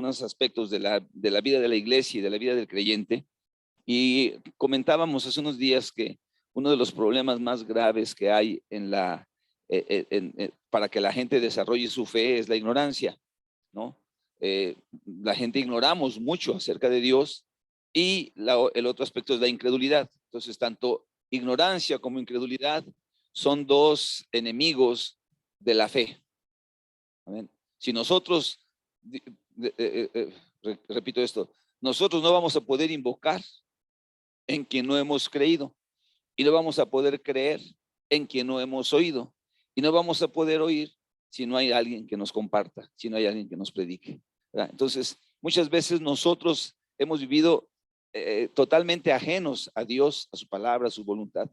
algunos aspectos de la vida de la iglesia y de la vida del creyente. Y comentábamos hace unos días que uno de los problemas más graves que hay para que la gente desarrolle su fe es la ignorancia, ¿no? La gente ignoramos mucho acerca de Dios y el otro aspecto es la incredulidad. Entonces, tanto ignorancia como incredulidad son dos enemigos de la fe. Amén. Si nosotros, repito esto, nosotros no vamos a poder invocar en quien no hemos creído, y no vamos a poder creer en quien no hemos oído, y no vamos a poder oír si no hay alguien que nos comparta, si no hay alguien que nos predique, ¿verdad? Entonces, muchas veces nosotros hemos vivido totalmente ajenos a Dios, a su palabra, a su voluntad,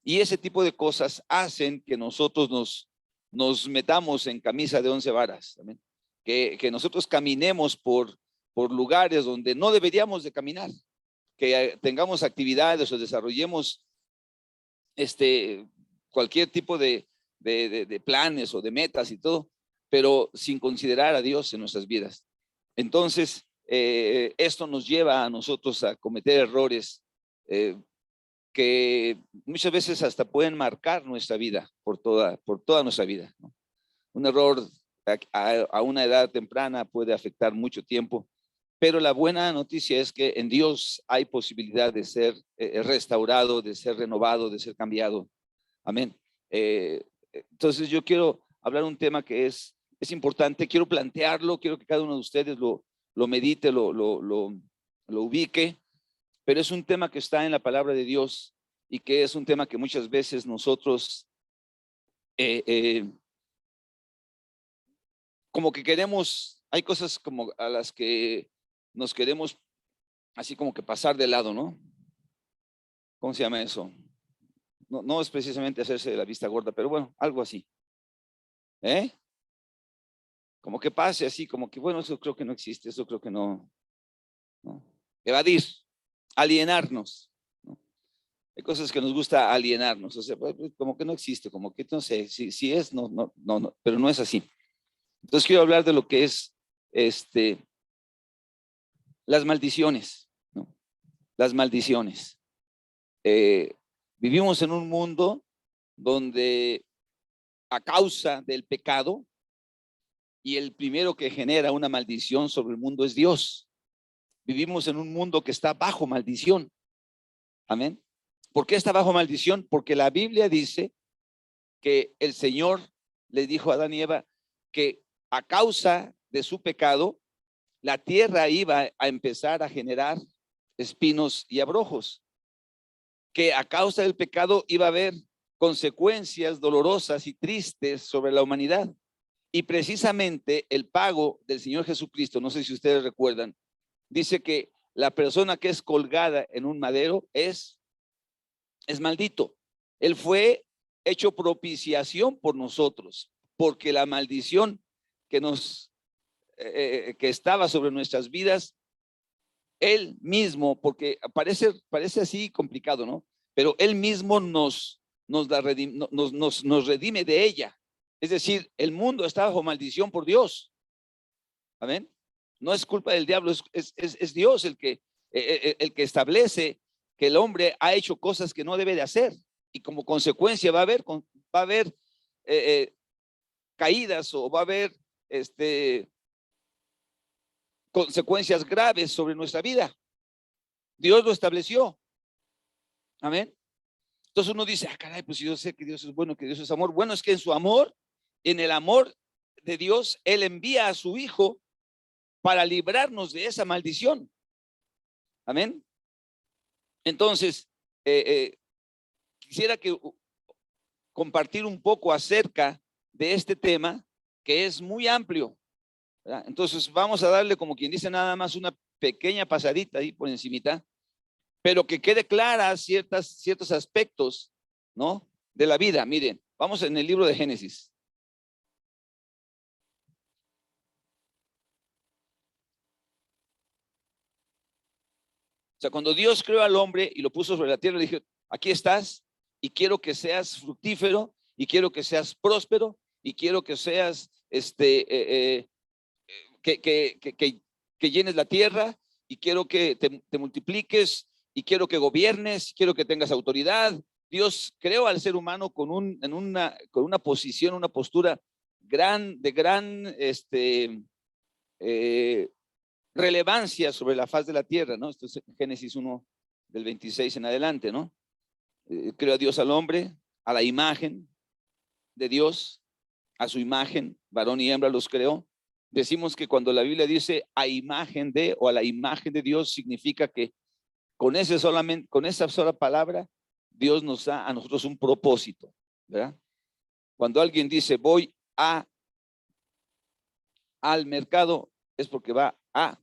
y ese tipo de cosas hacen que nosotros nos metamos en camisa de 11 varas, ¿también? Que nosotros caminemos por lugares donde no deberíamos de caminar, que tengamos actividades o desarrollemos cualquier tipo de planes o de metas y todo, pero sin considerar a Dios en nuestras vidas. Entonces, esto nos lleva a nosotros a cometer errores que muchas veces hasta pueden marcar nuestra vida por toda nuestra vida, ¿no? Un error a una edad temprana puede afectar mucho tiempo, pero la buena noticia es que en Dios hay posibilidad de ser restaurado, de ser renovado, de ser cambiado. Amén. Entonces yo quiero hablar un tema que es importante, quiero plantearlo, quiero que cada uno de ustedes lo medite, lo ubique, pero es un tema que está en la palabra de Dios y que es un tema que muchas veces nosotros como que queremos, hay cosas como a las que nos queremos así como que pasar de lado, ¿no? ¿Cómo se llama eso? No es precisamente hacerse de la vista gorda, pero bueno, algo así. Como que pase así, como que bueno, eso creo que no existe, eso creo que no. Evadir, alienarnos, ¿no? Hay cosas que nos gusta alienarnos, o sea, como que no existe, como que no sé, si es, no, pero no es así. Entonces quiero hablar de lo que es las maldiciones, ¿no? Las maldiciones. Vivimos en un mundo donde a causa del pecado, y el primero que genera una maldición sobre el mundo es Dios. Vivimos en un mundo que está bajo maldición. Amén. ¿Por qué está bajo maldición? Porque la Biblia dice que el Señor le dijo a Adán y Eva que a causa de su pecado, la tierra iba a empezar a generar espinos y abrojos, que a causa del pecado iba a haber consecuencias dolorosas y tristes sobre la humanidad. Y precisamente el pago del Señor Jesucristo, no sé si ustedes recuerdan, dice que la persona que es colgada en un madero es maldito. Él fue hecho propiciación por nosotros, porque la maldición que que estaba sobre nuestras vidas, él mismo, porque parece así complicado, ¿no? Pero él mismo nos redime de ella. Es decir, el mundo está bajo maldición por Dios. Amén. No es culpa del diablo, es Dios el que establece que el hombre ha hecho cosas que no debe de hacer, y como consecuencia va a haber caídas, o va a haber consecuencias graves sobre nuestra vida. Dios lo estableció. Amén. Entonces uno dice, caray, pues yo sé que Dios es bueno, que Dios es amor. Bueno, es que en su amor, en el amor de Dios, Él envía a su Hijo para librarnos de esa maldición. Amén. Entonces, quisiera compartir un poco acerca de este tema, que es muy amplio, ¿verdad? Entonces vamos a darle, como quien dice, nada más una pequeña pasadita ahí por encimita, pero que quede clara ciertos aspectos, ¿no?, de la vida. Miren, vamos en el libro de Génesis. O sea, cuando Dios creó al hombre y lo puso sobre la tierra, le dijo, aquí estás, y quiero que seas fructífero, y quiero que seas próspero, y quiero que seas, que que llenes la tierra y quiero que te multipliques y quiero que gobiernes, quiero que tengas autoridad. Dios creó al ser humano con una posición, una postura de gran relevancia sobre la faz de la tierra, ¿no? Esto es Génesis 1 del 26 en adelante, ¿no? Creó a Dios al hombre a la imagen de Dios, a su imagen, varón y hembra los creó. Decimos que cuando la Biblia dice a imagen de o a la imagen de Dios, significa que con esa sola palabra, Dios nos da a nosotros un propósito, ¿verdad? Cuando alguien dice voy al mercado, es porque va a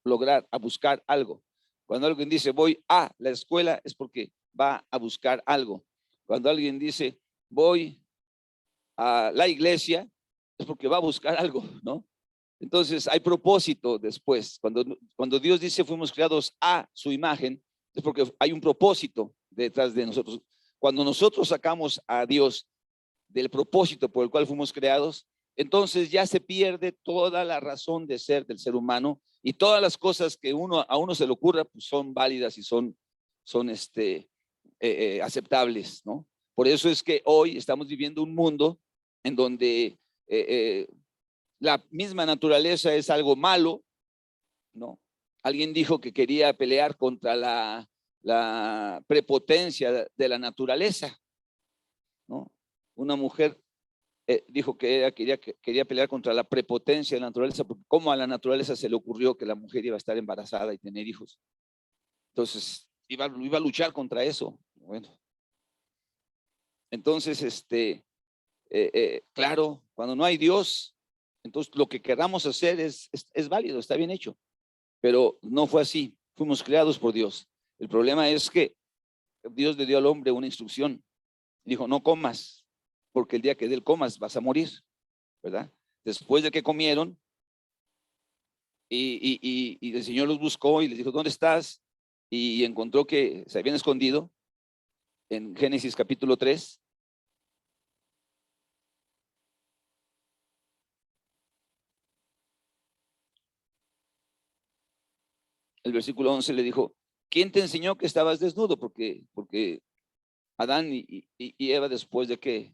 lograr, a buscar algo. Cuando alguien dice voy a la escuela, es porque va a buscar algo. Cuando alguien dice voy a la iglesia, es porque va a buscar algo, ¿no? Entonces hay propósito después. Cuando Dios dice fuimos creados a su imagen, es porque hay un propósito detrás de nosotros. Cuando nosotros sacamos a Dios del propósito por el cual fuimos creados, entonces ya se pierde toda la razón de ser del ser humano y todas las cosas que a uno se le ocurra pues son válidas y son aceptables, ¿no? Por eso es que hoy estamos viviendo un mundo en donde la misma naturaleza es algo malo, ¿no? Alguien dijo que quería pelear contra la prepotencia de la naturaleza, ¿no? Una mujer dijo que quería pelear contra la prepotencia de la naturaleza, porque cómo a la naturaleza se le ocurrió que la mujer iba a estar embarazada y tener hijos. Entonces, iba a luchar contra eso. Bueno, entonces, claro, cuando no hay Dios, entonces lo que queramos hacer es válido, está bien hecho, pero no fue así, fuimos creados por Dios. El problema es que Dios le dio al hombre una instrucción, dijo, no comas, porque el día que de él comas vas a morir, ¿verdad? Después de que comieron, y el Señor los buscó y les dijo, ¿dónde estás? Y encontró que se habían escondido en Génesis capítulo 3. El versículo 11 le dijo, ¿quién te enseñó que estabas desnudo? Porque Adán y Eva, después de que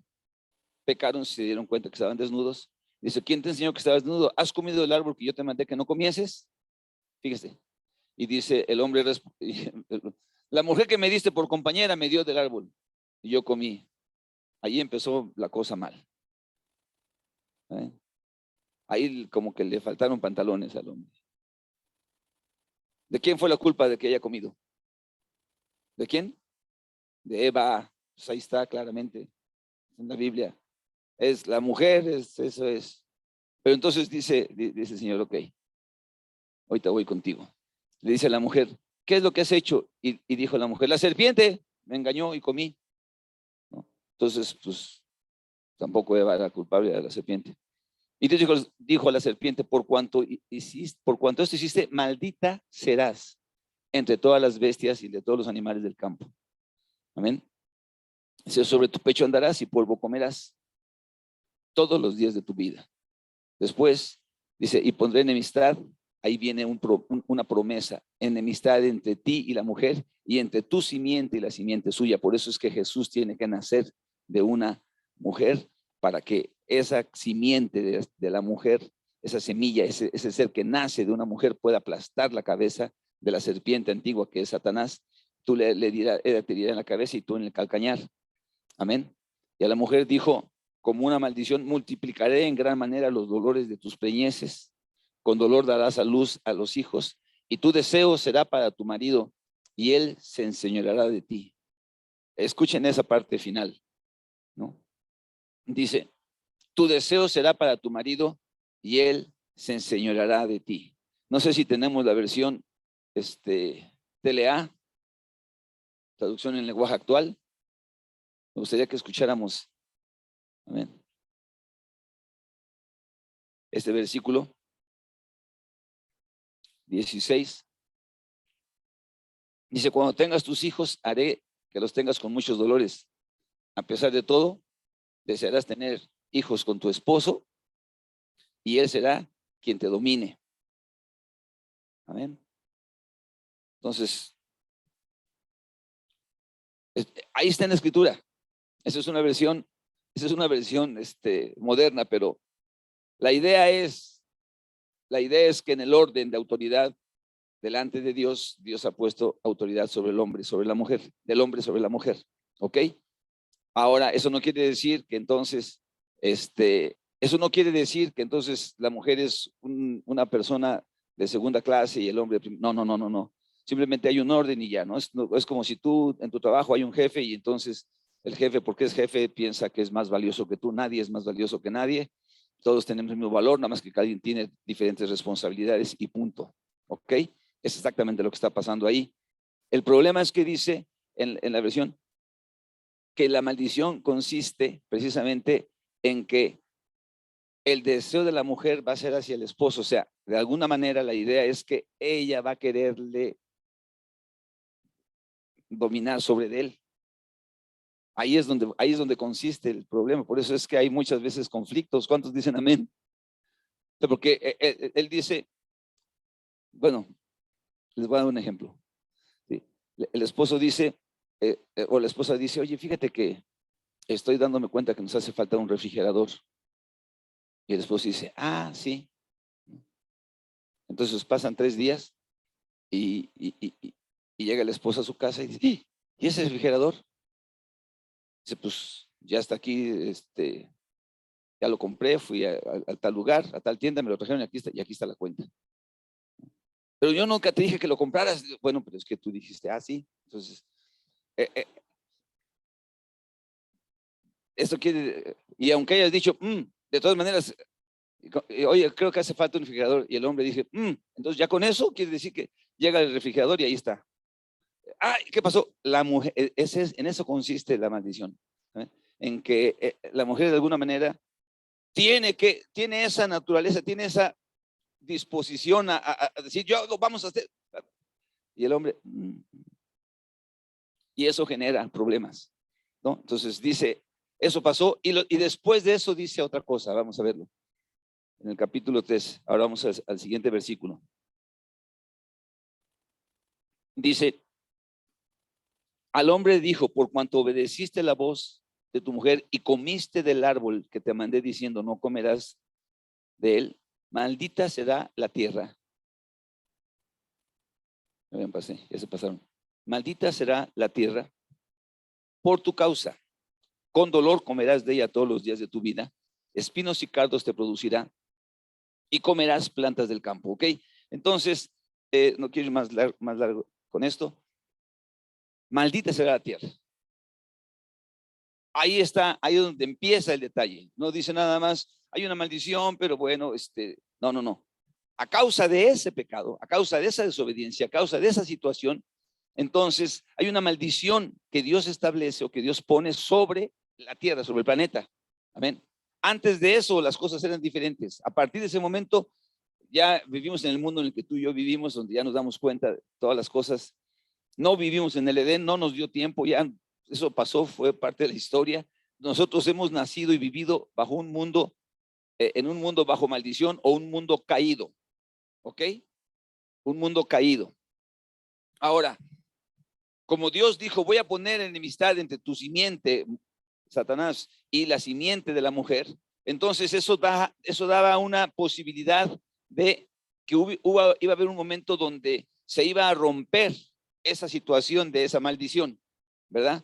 pecaron, se dieron cuenta que estaban desnudos. Dice, ¿quién te enseñó que estabas desnudo? ¿Has comido del árbol que yo te mandé que no comieses? Fíjese. Y dice el hombre, la mujer que me diste por compañera me dio del árbol y yo comí. Ahí empezó la cosa mal. Ahí como que le faltaron pantalones al hombre. ¿De quién fue la culpa de que haya comido? ¿De quién? De Eva. Pues ahí está claramente en la Biblia. Es la mujer, eso es. Pero entonces dice el Señor, ok, ahorita voy contigo. Le dice a la mujer, ¿qué es lo que has hecho? Y dijo la mujer, la serpiente me engañó y comí, ¿no? Entonces, pues tampoco Eva era culpable de la serpiente. Y Dios dijo a la serpiente, por cuanto esto hiciste, maldita serás entre todas las bestias y de todos los animales del campo. Amén. Dice, sobre tu pecho andarás y polvo comerás todos los días de tu vida. Después dice, y pondré enemistad, ahí viene una promesa, enemistad entre ti y la mujer y entre tu simiente y la simiente suya. Por eso es que Jesús tiene que nacer de una mujer para que esa simiente de la mujer, esa semilla, ese ser que nace de una mujer pueda aplastar la cabeza de la serpiente antigua que es Satanás. Tú le dirás, te dirá en la cabeza y tú en el calcañar. Amén. Y a la mujer dijo, como una maldición, multiplicaré en gran manera los dolores de tus preñeces. Con dolor darás a luz a los hijos, y tu deseo será para tu marido, y él se enseñoreará de ti. Escuchen esa parte final, ¿no? Dice, tu deseo será para tu marido, y él se enseñoreará de ti. No sé si tenemos la versión TLA, traducción en lenguaje actual. Me gustaría que escucháramos. Amén. Este versículo 16 dice, cuando tengas tus hijos, haré que los tengas con muchos dolores. A pesar de todo, desearás tener hijos con tu esposo y él será quien te domine. Amén. Entonces, ahí está en la escritura. Esa es una versión moderna, pero la idea es que en el orden de autoridad delante de Dios, Dios ha puesto autoridad sobre el hombre, sobre la mujer, del hombre sobre la mujer. ¿Ok? Ahora, eso no quiere decir que entonces, la mujer es una persona de segunda clase y el hombre, no. Simplemente hay un orden y ya, ¿no? Es como si tú en tu trabajo hay un jefe y entonces el jefe, porque es jefe, piensa que es más valioso que tú. Nadie es más valioso que nadie. Todos tenemos el mismo valor, nada más que cada quien tiene diferentes responsabilidades y punto. ¿Ok? Es exactamente lo que está pasando ahí. El problema es que dice en la versión que la maldición consiste precisamente en que el deseo de la mujer va a ser hacia el esposo. O sea, de alguna manera la idea es que ella va a quererle dominar sobre él. Ahí es donde consiste el problema. Por eso es que hay muchas veces conflictos. ¿Cuántos dicen amén? Porque él dice, bueno, les voy a dar un ejemplo. ¿Sí? El esposo dice, o la esposa dice, oye, fíjate que estoy dándome cuenta que nos hace falta un refrigerador. Y el esposo dice, sí. Entonces pasan 3 días y llega el esposo a su casa y dice, ¿y ese refrigerador? Dice, pues ya está aquí, ya lo compré, fui a tal lugar, a tal tienda, me lo trajeron y aquí está la cuenta. Pero yo nunca te dije que lo compraras. Bueno, pero es que tú dijiste, sí. Entonces, esto quiere, y aunque hayas dicho, de todas maneras, oye, creo que hace falta un refrigerador, y el hombre dice, entonces ya con eso quiere decir que llega el refrigerador y ahí está. ¿Qué pasó? La mujer, en eso consiste la maldición, ¿eh? En que la mujer de alguna manera tiene esa naturaleza, tiene esa disposición a decir, yo vamos a hacer. Y el hombre, y eso genera problemas, ¿no? Entonces dice, eso pasó, y después de eso dice otra cosa, vamos a verlo. En el capítulo 3, ahora vamos al siguiente versículo. Dice, al hombre dijo, por cuanto obedeciste la voz de tu mujer y comiste del árbol que te mandé diciendo, no comerás de él, maldita será la tierra. Ya se pasaron. Maldita será la tierra por tu causa. Con dolor comerás de ella todos los días de tu vida. Espinos y cardos te producirá y comerás plantas del campo. ¿Ok? Entonces, no quiero ir más largo con esto. Maldita será la tierra. Ahí está, ahí es donde empieza el detalle. No dice nada más, hay una maldición, pero bueno, no. A causa de ese pecado, a causa de esa desobediencia, a causa de esa situación, entonces hay una maldición que Dios establece o que Dios pone sobre la tierra, sobre el planeta. Amén. Antes de eso las cosas eran diferentes. A partir de ese momento ya vivimos en el mundo en el que tú y yo vivimos, donde ya nos damos cuenta de todas las cosas. No vivimos en el Edén, no nos dio tiempo, ya eso pasó, fue parte de la historia. Nosotros hemos nacido y vivido bajo un mundo, en un mundo bajo maldición o un mundo caído. ¿Ok? Un mundo caído. Ahora, como Dios dijo, voy a poner enemistad entre tu simiente, Satanás, y la simiente de la mujer, entonces eso daba una posibilidad de que iba a haber un momento donde se iba a romper esa situación de esa maldición, ¿verdad?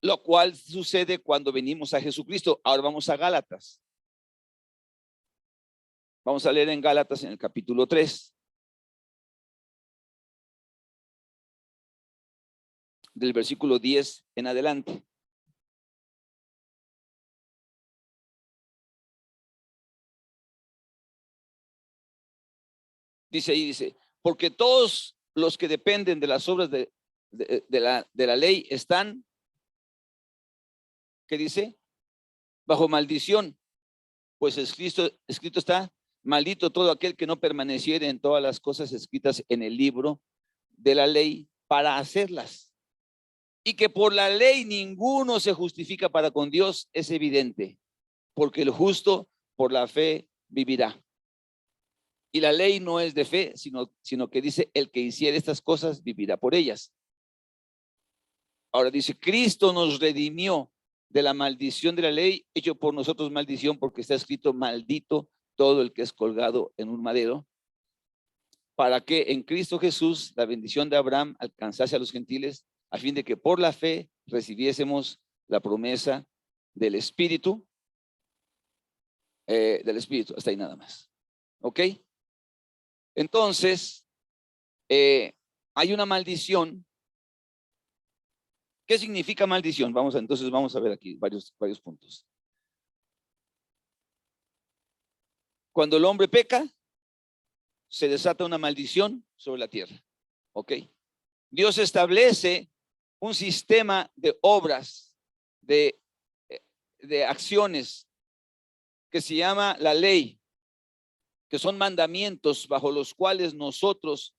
Lo cual sucede cuando venimos a Jesucristo. Ahora vamos a Gálatas. Vamos a leer en Gálatas en el capítulo 3. Del versículo 10 en adelante. Dice, porque todos los que dependen de las obras de la ley están, ¿qué dice? Bajo maldición, pues escrito está, maldito todo aquel que no permaneciere en todas las cosas escritas en el libro de la ley para hacerlas. Y que por la ley ninguno se justifica para con Dios es evidente, porque el justo por la fe vivirá. Y la ley no es de fe, sino que dice, el que hiciere estas cosas vivirá por ellas. Ahora dice, Cristo nos redimió de la maldición de la ley, hecho por nosotros maldición, porque está escrito, maldito todo el que es colgado en un madero, para que en Cristo Jesús la bendición de Abraham alcanzase a los gentiles, a fin de que por la fe recibiésemos la promesa del Espíritu, hasta ahí nada más. ¿Ok? Entonces, hay una maldición. ¿Qué significa maldición? Entonces vamos a ver aquí varios puntos. Cuando el hombre peca, se desata una maldición sobre la tierra. ¿Ok? Dios establece un sistema de obras, de acciones, que se llama la ley, que son mandamientos bajo los cuales nosotros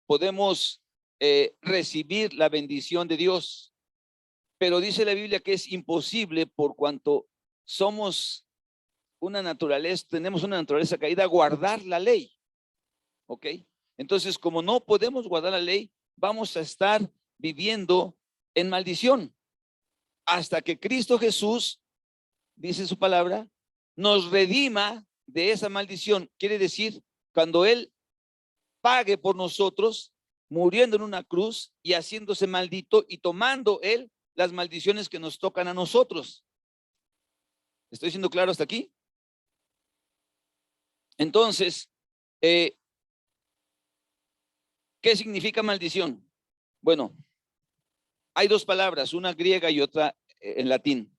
podemos recibir la bendición de Dios. Pero dice la Biblia que es imposible por cuanto somos tenemos una naturaleza caída, guardar la ley. ¿Ok? Entonces, como no podemos guardar la ley, vamos a estar viviendo en maldición hasta que Cristo Jesús, dice su palabra, nos redima de esa maldición. Quiere decir, cuando Él pague por nosotros, muriendo en una cruz y haciéndose maldito y tomando Él las maldiciones que nos tocan a nosotros. ¿Estoy siendo claro hasta aquí? Entonces, ¿qué significa maldición? Bueno, hay dos palabras, una griega y otra en latín.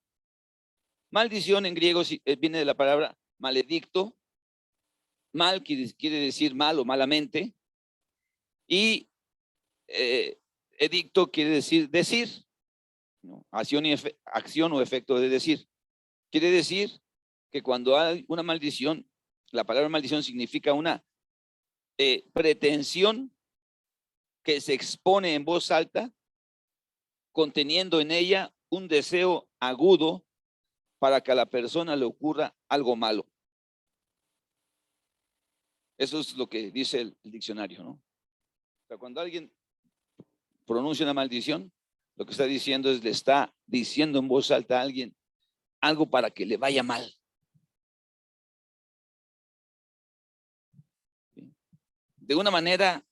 Maldición en griego viene de la palabra maledicto. Mal quiere decir mal o malamente. Y edicto quiere decir, ¿no? Acción o efecto de decir. Quiere decir que cuando hay una maldición, la palabra maldición significa una pretensión que se expone en voz alta, conteniendo en ella un deseo agudo para que a la persona le ocurra algo malo. Eso es lo que dice el diccionario, ¿no? O sea, cuando alguien pronuncia una maldición, lo que está diciendo es, le está diciendo en voz alta a alguien algo para que le vaya mal. De una manera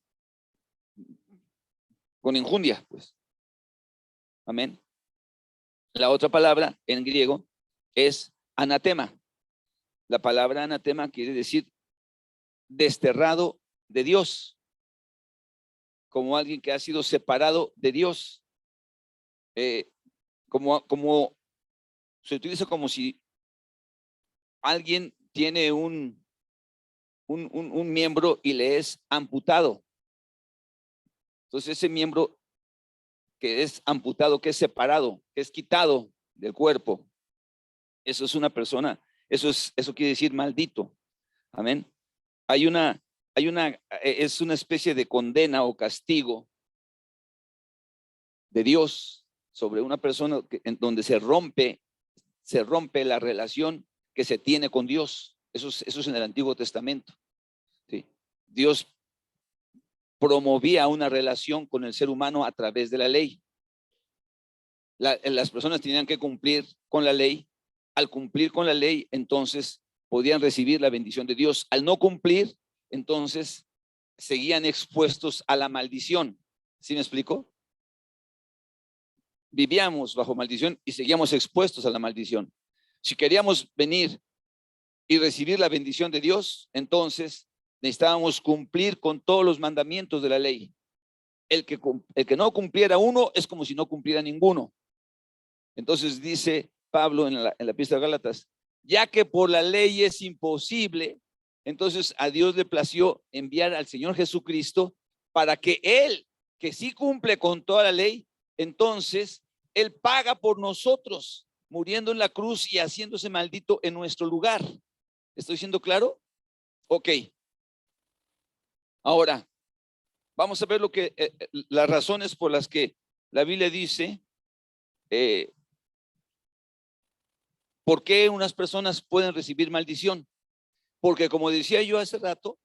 con injundia, pues. Amén. La otra palabra en griego es anatema. La palabra anatema quiere decir desterrado de Dios, como alguien que ha sido separado de Dios. Como se utiliza como si alguien tiene un miembro y le es amputado. Entonces ese miembro que es amputado, que es separado, que es quitado del cuerpo, eso es una persona, eso quiere decir maldito. Amén. Es una especie de condena o castigo de Dios sobre una persona en donde se rompe la relación que se tiene con Dios. Eso es en el Antiguo Testamento. ¿Sí? Dios promovía una relación con el ser humano a través de la ley. Las personas tenían que cumplir con la ley. Al cumplir con la ley, entonces podían recibir la bendición de Dios. Al no cumplir, entonces seguían expuestos a la maldición. ¿Sí me explico? Vivíamos bajo maldición y seguíamos expuestos a la maldición. Si queríamos venir y recibir la bendición de Dios, entonces necesitábamos cumplir con todos los mandamientos de la ley. El que no cumpliera uno es como si no cumpliera ninguno. Entonces dice Pablo en la epístola de Gálatas, ya que por la ley es imposible, entonces a Dios le plació enviar al Señor Jesucristo para que Él, que sí cumple con toda la ley, entonces Él paga por nosotros, muriendo en la cruz y haciéndose maldito en nuestro lugar. ¿Estoy siendo claro? Ok. Ahora, vamos a ver las razones por las que la Biblia dice ¿por qué unas personas pueden recibir maldición? Porque como decía yo hace rato,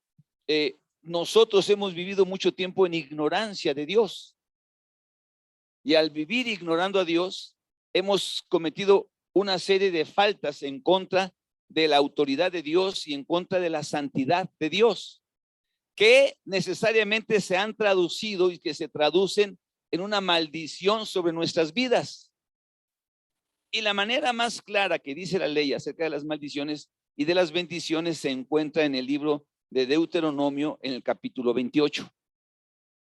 nosotros hemos vivido mucho tiempo en ignorancia de Dios. Y al vivir ignorando a Dios, hemos cometido una serie de faltas en contra de la autoridad de Dios y en contra de la santidad de Dios, que necesariamente se han traducido y que se traducen en una maldición sobre nuestras vidas. Y la manera más clara que dice la ley acerca de las maldiciones y de las bendiciones se encuentra en el libro de Deuteronomio en el capítulo 28.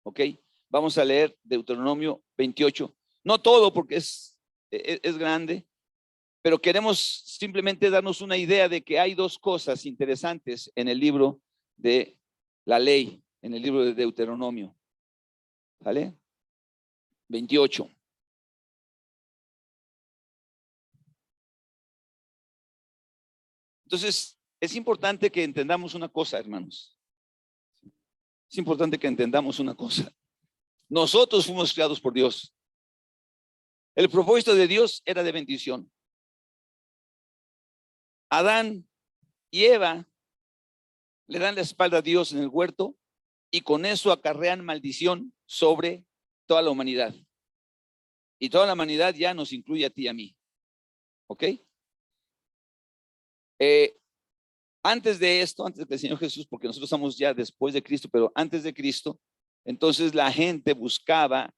¿Ok? Vamos a leer Deuteronomio 28. No todo porque es grande, pero queremos simplemente darnos una idea de que hay dos cosas interesantes en el libro de la ley, en el libro de Deuteronomio. ¿Vale? 28. Entonces, es importante que entendamos una cosa, hermanos. Es importante que entendamos una cosa. Nosotros fuimos creados por Dios. El propósito de Dios era de bendición. Adán y Eva le dan la espalda a Dios en el huerto y con eso acarrean maldición sobre toda la humanidad. Y toda la humanidad ya nos incluye a ti y a mí. ¿Ok? Antes de esto, antes del Señor Jesús, porque nosotros estamos ya después de Cristo, pero antes de Cristo, entonces la gente buscaba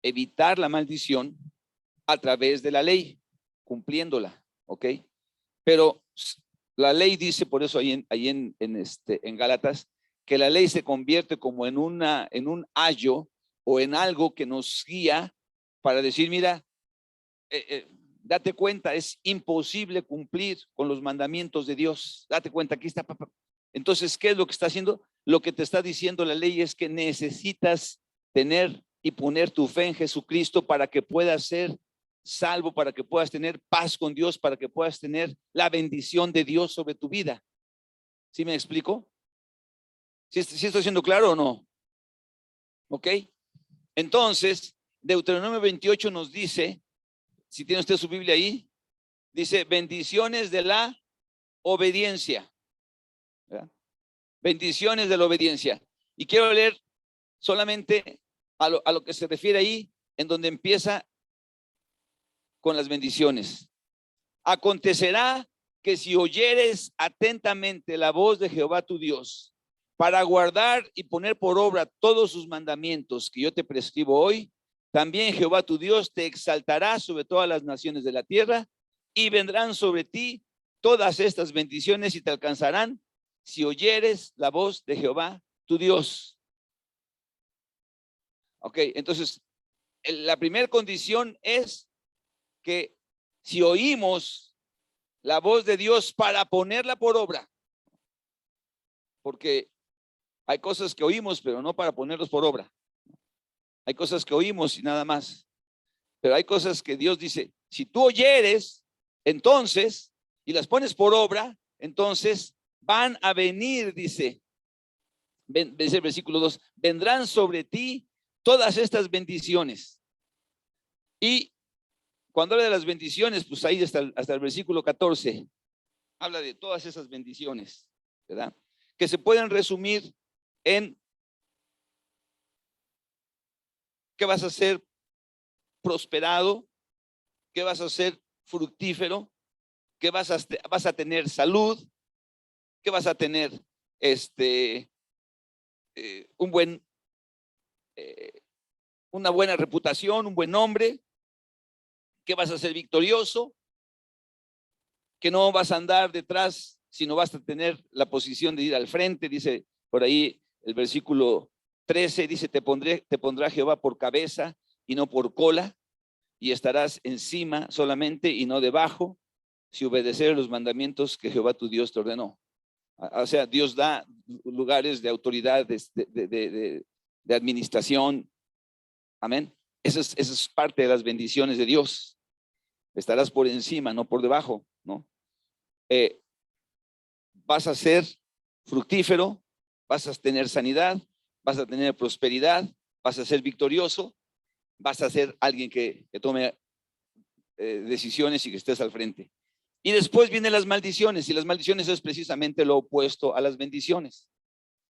evitar la maldición a través de la ley, cumpliéndola, ¿ok? Pero la ley dice, por eso ahí en Gálatas, que la ley se convierte como en un ayo o en algo que nos guía para decir, mira, date cuenta, es imposible cumplir con los mandamientos de Dios. Date cuenta, aquí está. Entonces, ¿qué es lo que está haciendo? Lo que te está diciendo la ley es que necesitas tener y poner tu fe en Jesucristo para que puedas ser salvo, para que puedas tener paz con Dios, para que puedas tener la bendición de Dios sobre tu vida. ¿Sí me explico? ¿Sí estoy siendo claro o no? ¿Ok? Entonces, Deuteronomio 28 nos dice, si tiene usted su Biblia ahí, dice bendiciones de la obediencia. ¿Verdad? Bendiciones de la obediencia. Y quiero leer solamente a lo que se refiere ahí, en donde empieza con las bendiciones. Acontecerá que si oyeres atentamente la voz de Jehová tu Dios, para guardar y poner por obra todos sus mandamientos que yo te prescribo hoy, también Jehová tu Dios te exaltará sobre todas las naciones de la tierra y vendrán sobre ti todas estas bendiciones y te alcanzarán si oyeres la voz de Jehová tu Dios. Ok, entonces la primera condición es que si oímos la voz de Dios para ponerla por obra, porque hay cosas que oímos, pero no para ponerlos por obra. Hay cosas que oímos y nada más. Pero hay cosas que Dios dice, si tú oyeres, entonces, y las pones por obra, entonces van a venir, dice el versículo 2, vendrán sobre ti todas estas bendiciones. Y cuando habla de las bendiciones, pues ahí hasta el versículo 14, habla de todas esas bendiciones, ¿verdad? Que se pueden resumir en que vas a ser prosperado, que vas a ser fructífero, que vas a tener salud, que vas a tener una buena reputación, un buen nombre, que vas a ser victorioso, que no vas a andar detrás, sino vas a tener la posición de ir al frente. Dice por ahí el versículo 13, dice, te pondrá Jehová por cabeza y no por cola, y estarás encima solamente y no debajo, si obedecer los mandamientos que Jehová tu Dios te ordenó. O sea, Dios da lugares de autoridad, de administración. Amén. Eso es parte de las bendiciones de Dios. Estarás por encima, no por debajo, ¿no? Vas a ser fructífero, vas a tener sanidad, vas a tener prosperidad, vas a ser victorioso, vas a ser alguien que tome decisiones y que estés al frente. Y después vienen las maldiciones, y las maldiciones es precisamente lo opuesto a las bendiciones.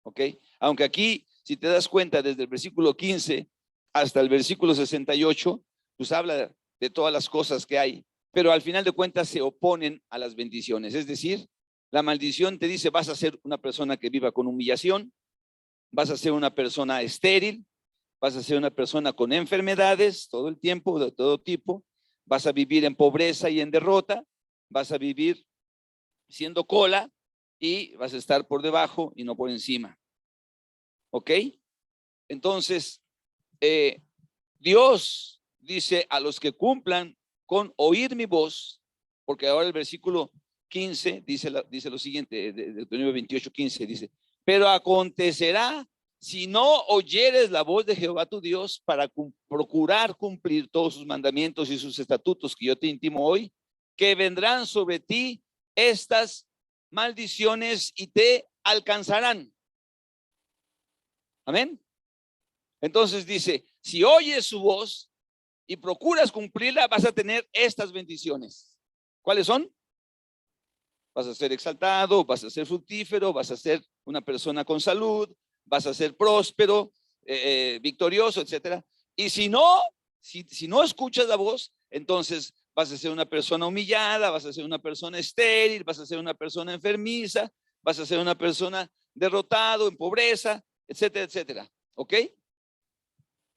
¿ok? Aunque aquí, si te das cuenta, desde el versículo 15 hasta el versículo 68, pues habla de todas las cosas que hay, pero al final de cuentas se oponen a las bendiciones. Es decir, la maldición te dice, vas a ser una persona que viva con humillación, vas a ser una persona estéril, vas a ser una persona con enfermedades todo el tiempo, de todo tipo, vas a vivir en pobreza y en derrota, vas a vivir siendo cola y vas a estar por debajo y no por encima. ¿Ok? Entonces, Dios dice a los que cumplan con oír mi voz, porque ahora el versículo 15 dice lo siguiente, de Deuteronomio 28:15 dice, pero acontecerá si no oyeres la voz de Jehová tu Dios para procurar cumplir todos sus mandamientos y sus estatutos que yo te intimo hoy, que vendrán sobre ti estas maldiciones y te alcanzarán. Amén. Entonces dice, si oyes su voz y procuras cumplirla, vas a tener estas bendiciones. ¿Cuáles son? Vas a ser exaltado, vas a ser fructífero, vas a ser una persona con salud, vas a ser próspero, victorioso, etcétera. Y si no escuchas la voz, entonces vas a ser una persona humillada, vas a ser una persona estéril, vas a ser una persona enfermiza, vas a ser una persona derrotado, en pobreza, etcétera, etcétera. ¿Ok?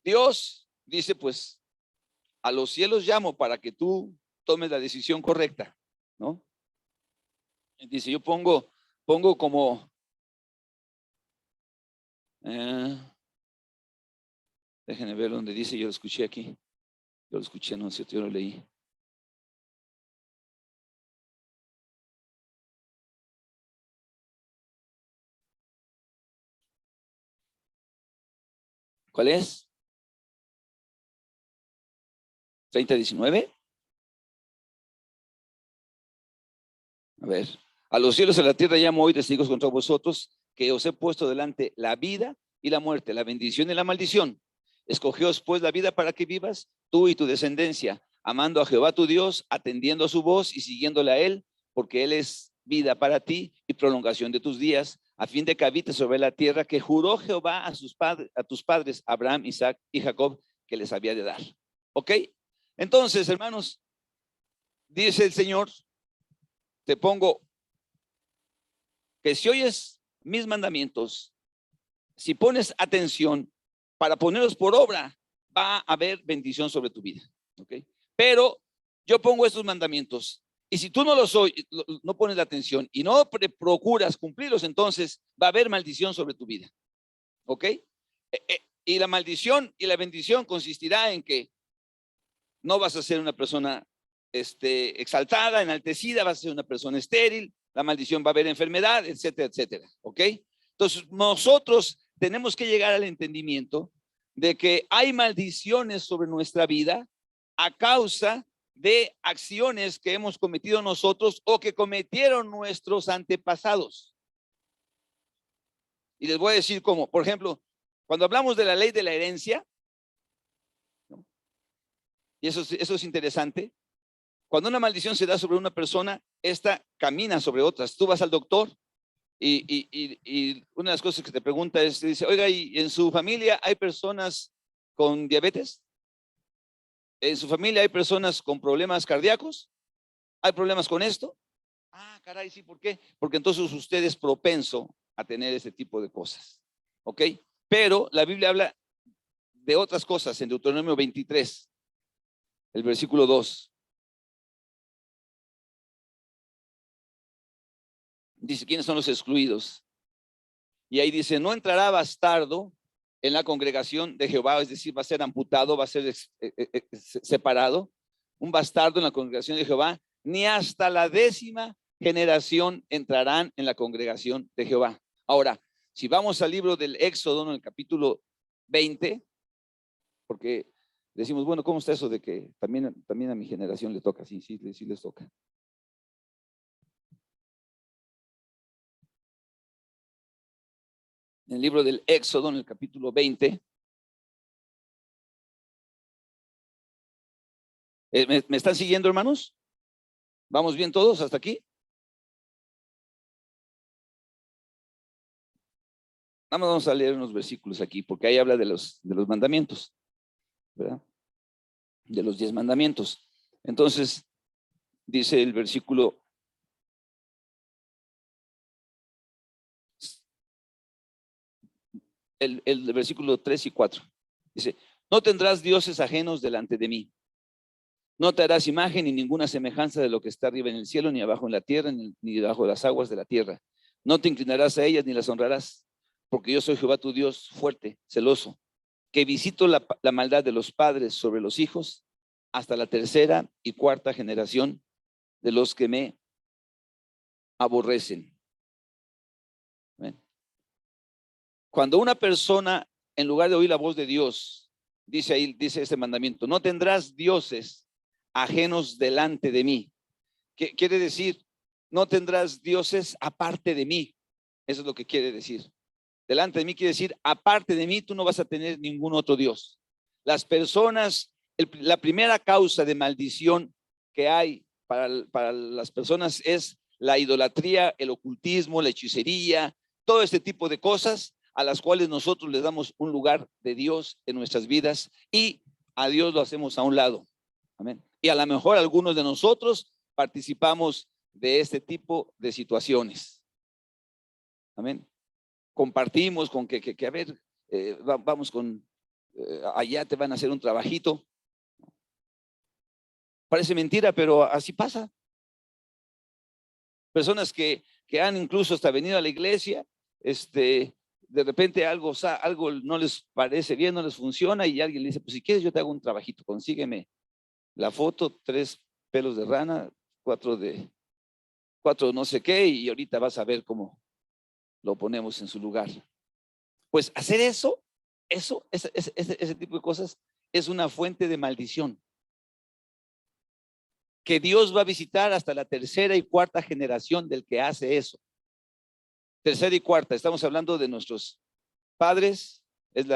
Dios dice, pues, a los cielos llamo para que tú tomes la decisión correcta, ¿no? Dice, yo pongo como, déjenme ver donde dice, yo lo escuché aquí, yo lo escuché, no sé, yo lo leí. ¿Cuál es? 30:19. A ver, a los cielos y a la tierra llamo hoy testigos contra vosotros, que os he puesto delante la vida y la muerte, la bendición y la maldición. Escogeos pues la vida para que vivas, tú y tu descendencia, amando a Jehová tu Dios, atendiendo a su voz y siguiéndole a él, porque él es vida para ti y prolongación de tus días, a fin de que habites sobre la tierra que juró Jehová a tus padres, Abraham, Isaac y Jacob, que les había de dar. ¿Ok? Entonces, hermanos, dice el Señor, te pongo que si oyes mis mandamientos, si pones atención para ponerlos por obra, va a haber bendición sobre tu vida. ¿Ok? Pero yo pongo estos mandamientos y si tú no los oyes, no pones la atención y no procuras cumplirlos, entonces va a haber maldición sobre tu vida. ¿Ok? Y la maldición y la bendición consistirá en que no vas a ser una persona exaltada, enaltecida, vas a ser una persona estéril, la maldición va a haber enfermedad, etcétera, etcétera. ¿Ok? Entonces, nosotros tenemos que llegar al entendimiento de que hay maldiciones sobre nuestra vida a causa de acciones que hemos cometido nosotros o que cometieron nuestros antepasados. Y les voy a decir cómo. Por ejemplo, cuando hablamos de la ley de la herencia, ¿no? Y eso es interesante. Cuando una maldición se da sobre una persona, esta camina sobre otras. Tú vas al doctor y una de las cosas que te pregunta es, dice, oiga, ¿y en su familia hay personas con diabetes? ¿En su familia hay personas con problemas cardíacos? ¿Hay problemas con esto? Ah, caray, sí, ¿por qué? Porque entonces usted es propenso a tener ese tipo de cosas. ¿Ok? Pero la Biblia habla de otras cosas en Deuteronomio 23, el versículo 2. Dice, ¿quiénes son los excluidos? Y ahí dice, no entrará bastardo en la congregación de Jehová, es decir, va a ser amputado, va a ser separado, un bastardo en la congregación de Jehová, ni hasta la 10ª generación entrarán en la congregación de Jehová. Ahora, si vamos al libro del Éxodo, en el capítulo 20, porque decimos, bueno, ¿cómo está eso de que también a mi generación le toca? Sí, sí, sí les toca. En el libro del Éxodo, en el capítulo 20, ¿me están siguiendo, hermanos? ¿Vamos bien todos hasta aquí? Nada más vamos a leer unos versículos aquí, porque ahí habla de los mandamientos, ¿verdad? De los 10 mandamientos. Entonces, dice el versículo el versículo 3 y 4. Dice, no tendrás dioses ajenos delante de mí. No te harás imagen ni ninguna semejanza de lo que está arriba en el cielo, ni abajo en la tierra, ni debajo de las aguas de la tierra. No te inclinarás a ellas ni las honrarás, porque yo soy Jehová tu Dios fuerte, celoso, que visito la maldad de los padres sobre los hijos hasta la tercera y cuarta generación de los que me aborrecen. ¿Ven? Cuando una persona, en lugar de oír la voz de Dios, dice ahí, dice este mandamiento, no tendrás dioses ajenos delante de mí. ¿Qué quiere decir? No tendrás dioses aparte de mí. Eso es lo que quiere decir. Delante de mí quiere decir, aparte de mí, tú no vas a tener ningún otro Dios. Las personas, la primera causa de maldición que hay para las personas es la idolatría, el ocultismo, la hechicería, todo este tipo de cosas a las cuales nosotros le damos un lugar de Dios en nuestras vidas y a Dios lo hacemos a un lado. Amén. Y a lo mejor algunos de nosotros participamos de este tipo de situaciones. Amén. Compartimos con que a ver, vamos con, allá te van a hacer un trabajito. Parece mentira, pero así pasa. Personas que han incluso hasta venido a la iglesia, de repente algo no les parece bien, no les funciona y alguien le dice, pues si quieres yo te hago un trabajito, consígueme la foto, 3 pelos de rana, 4 no sé qué y ahorita vas a ver cómo lo ponemos en su lugar. Pues hacer ese tipo de cosas es una fuente de maldición que Dios va a visitar hasta la tercera y cuarta generación del que hace eso. Tercera y cuarta, estamos hablando de nuestros padres, es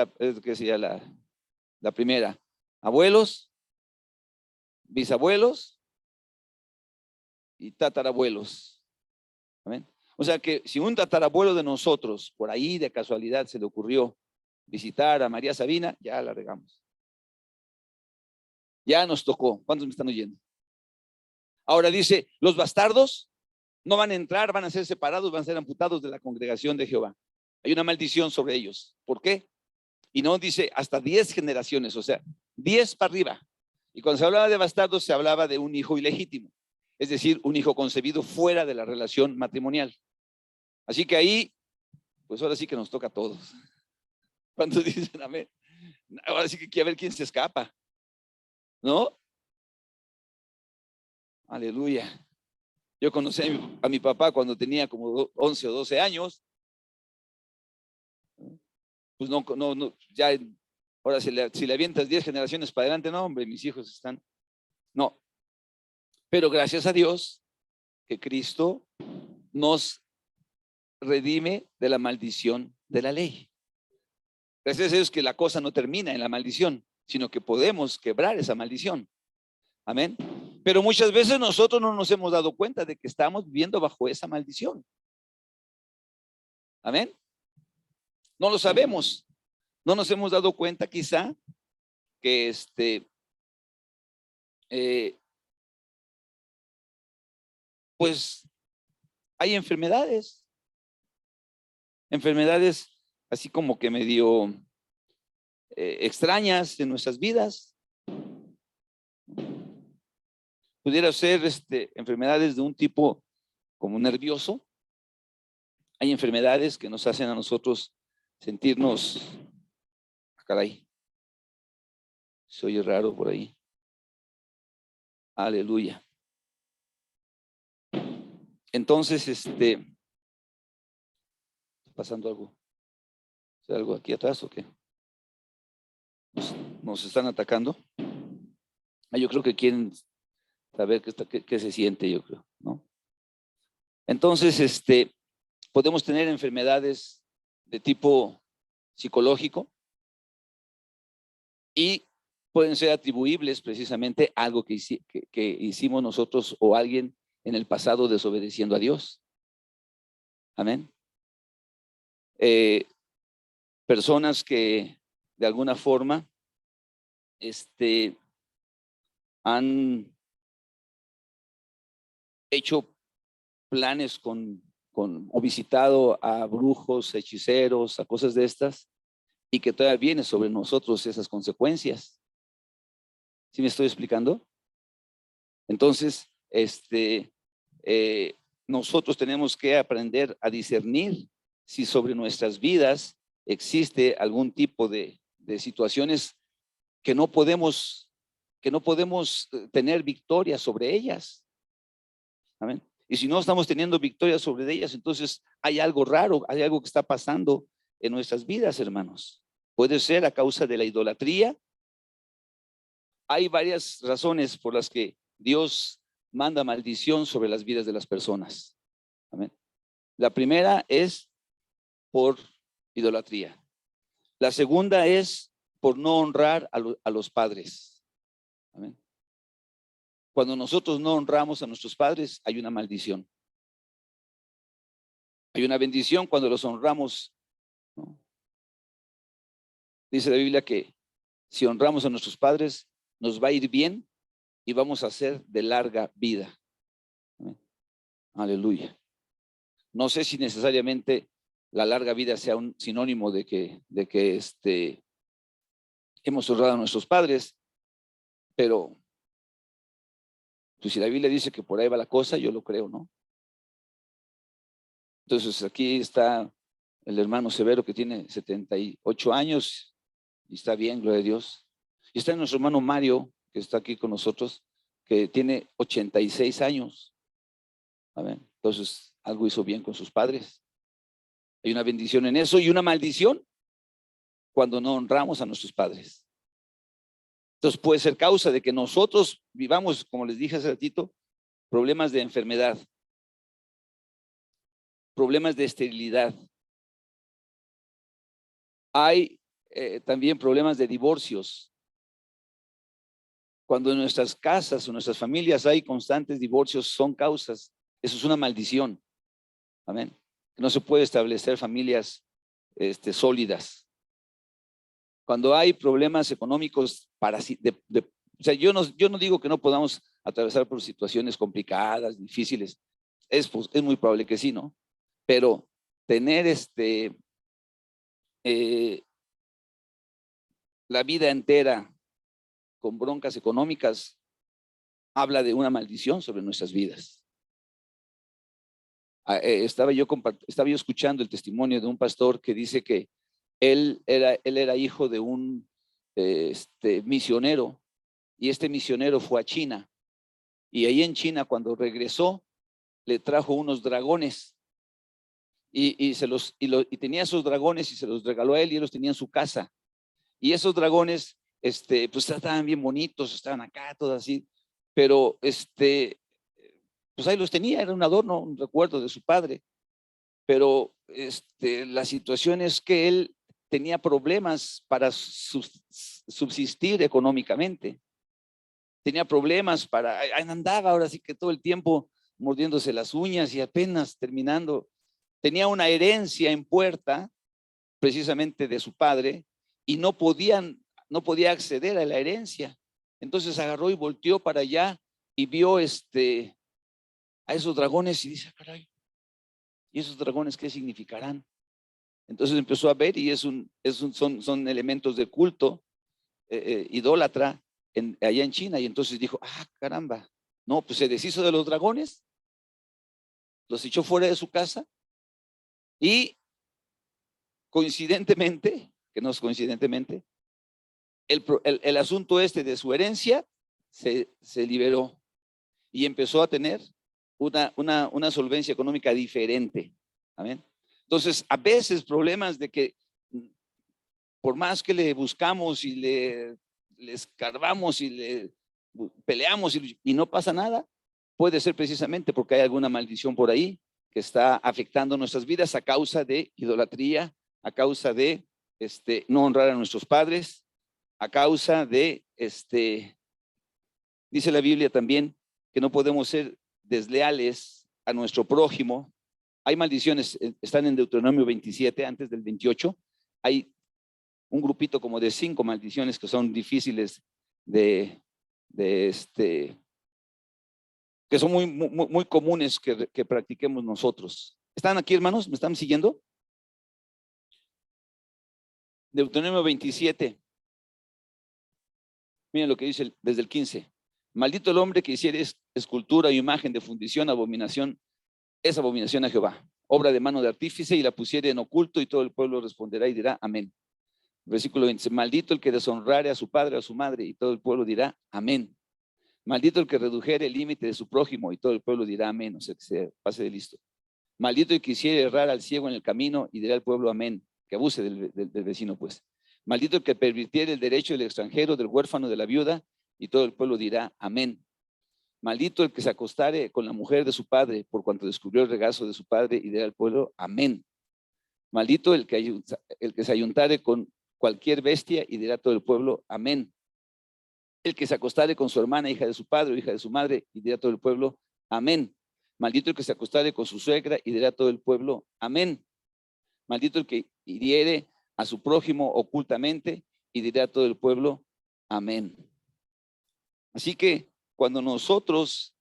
que sería la primera, abuelos, bisabuelos y tatarabuelos. ¿Amén? O sea que si un tatarabuelo de nosotros, por ahí de casualidad se le ocurrió visitar a María Sabina, ya la regamos. Ya nos tocó. ¿Cuántos me están oyendo? Ahora dice, los bastardos no van a entrar, van a ser separados, van a ser amputados de la congregación de Jehová. Hay una maldición sobre ellos. ¿Por qué? Y no dice hasta 10 generaciones, o sea, 10 para arriba. Y cuando se hablaba de bastardos, se hablaba de un hijo ilegítimo, es decir, un hijo concebido fuera de la relación matrimonial. Así que ahí, pues ahora sí que nos toca a todos. Cuando dicen amén, ahora sí que quiere ver quién se escapa, ¿no? Aleluya. Yo conocí a mi papá cuando tenía como 11 o 12 años. Pues no, ya, ahora si le avientas 10 generaciones para adelante, no, hombre, mis hijos están, no. Pero gracias a Dios que Cristo nos redime de la maldición de la ley. Gracias a Dios que la cosa no termina en la maldición, sino que podemos quebrar esa maldición. Amén. Pero muchas veces nosotros no nos hemos dado cuenta de que estamos viviendo bajo esa maldición. Amén. No lo sabemos. No nos hemos dado cuenta quizá que pues hay enfermedades así como que medio extrañas en nuestras vidas. Pudiera ser enfermedades de un tipo como nervioso. Hay enfermedades que nos hacen a nosotros sentirnos, caray, se oye raro por ahí. Aleluya. Entonces, ¿está pasando algo? ¿Hay algo aquí atrás o qué? ¿Nos están atacando? Yo creo que quieren saber qué se siente, yo creo, ¿no? Entonces, podemos tener enfermedades de tipo psicológico y pueden ser atribuibles precisamente a algo que hicimos nosotros o alguien en el pasado desobedeciendo a Dios. Amén. personas que de alguna forma han hecho planes o visitado a brujos, hechiceros, a cosas de estas, y que todavía viene sobre nosotros esas consecuencias. ¿Sí me estoy explicando? Entonces, nosotros tenemos que aprender a discernir si sobre nuestras vidas existe algún tipo de situaciones que no podemos tener victoria sobre ellas. Amén. Y si no estamos teniendo victoria sobre ellas, entonces hay algo raro, hay algo que está pasando en nuestras vidas, hermanos. Puede ser a causa de la idolatría. Hay varias razones por las que Dios manda maldición sobre las vidas de las personas. Amén. La primera es por idolatría. La segunda es por no honrar a los padres. Amén. Cuando nosotros no honramos a nuestros padres, hay una maldición. Hay una bendición cuando los honramos, ¿no? Dice la Biblia que si honramos a nuestros padres, nos va a ir bien y vamos a ser de larga vida. Amén. Aleluya. No sé si necesariamente la larga vida sea un sinónimo de que hemos honrado a nuestros padres, pero pues si la Biblia dice que por ahí va la cosa, yo lo creo, ¿no? Entonces aquí está el hermano Severo, que tiene 78 años y está bien, gloria a Dios. Y está nuestro hermano Mario, que está aquí con nosotros, que tiene 86 años. Amén. Entonces algo hizo bien con sus padres. Hay una bendición en eso y una maldición cuando no honramos a nuestros padres. Entonces puede ser causa de que nosotros vivamos, como les dije hace ratito, problemas de enfermedad, problemas de esterilidad. Hay también problemas de divorcios. Cuando en nuestras casas o nuestras familias hay constantes divorcios, son causas. Eso es una maldición. Amén. No se puede establecer familias sólidas. Cuando hay problemas económicos o sea, yo no digo que no podamos atravesar por situaciones complicadas, difíciles. Es muy probable que sí, ¿no? Pero tener la vida entera con broncas económicas habla de una maldición sobre nuestras vidas. Estaba yo escuchando el testimonio de un pastor que dice que él era hijo de un misionero, y este misionero fue a China, y ahí en China, cuando regresó, le trajo unos dragones y tenía esos dragones y se los regaló a él, y él los tenía en su casa. Y esos dragones pues estaban bien bonitos, estaban acá todos así, pero pues ahí los tenía, era un adorno, un recuerdo de su padre. Pero la situación es que él tenía problemas para subsistir económicamente. Tenía problemas andaba ahora sí que todo el tiempo mordiéndose las uñas y apenas terminando. Tenía una herencia en puerta, precisamente de su padre, y no podía acceder a la herencia. Entonces agarró y volteó para allá y vio a esos dragones y dice, caray, ¿y esos dragones qué significarán? Entonces empezó a ver y son elementos de culto idólatra allá en China. Y entonces dijo, caramba, no, pues se deshizo de los dragones, los echó fuera de su casa, y coincidentemente, que no es coincidentemente, el asunto de su herencia se liberó y empezó a tener una solvencia económica diferente. Amén. Entonces, a veces problemas de que por más que le buscamos y le escarbamos y le peleamos y no pasa nada, puede ser precisamente porque hay alguna maldición por ahí que está afectando nuestras vidas a causa de idolatría, a causa de no honrar a nuestros padres, a causa de dice la Biblia también que no podemos ser desleales a nuestro prójimo. Hay maldiciones, están en Deuteronomio 27, antes del 28. Hay un grupito como de 5 maldiciones que son difíciles de que son muy comunes que practiquemos nosotros. ¿Están aquí, hermanos? ¿Me están siguiendo? Deuteronomio 27. Miren lo que dice desde el 15. Maldito el hombre que hiciere escultura o imagen de fundición, abominación, es abominación a Jehová. Obra de mano de artífice, y la pusiere en oculto, y todo el pueblo responderá y dirá amén. Versículo 20. Maldito el que deshonrare a su padre o a su madre, y todo el pueblo dirá amén. Maldito el que redujere el límite de su prójimo, y todo el pueblo dirá amén. O sea, que se pase de listo. Maldito el que hiciere errar al ciego en el camino, y dirá el pueblo amén. Que abuse del vecino, pues. Maldito el que pervirtiere el derecho del extranjero, del huérfano, de la viuda, y todo el pueblo dirá amén. Maldito el que se acostare con la mujer de su padre, por cuanto descubrió el regazo de su padre, y dirá al pueblo amén. Maldito el que se ayuntare con cualquier bestia, y dirá todo el pueblo amén. El que se acostare con su hermana, hija de su padre o hija de su madre, y dirá todo el pueblo amén. Maldito el que se acostare con su suegra, y dirá todo el pueblo amén. Maldito el que hiriere a su prójimo ocultamente, y dirá todo el pueblo amén. Así que cuando nosotros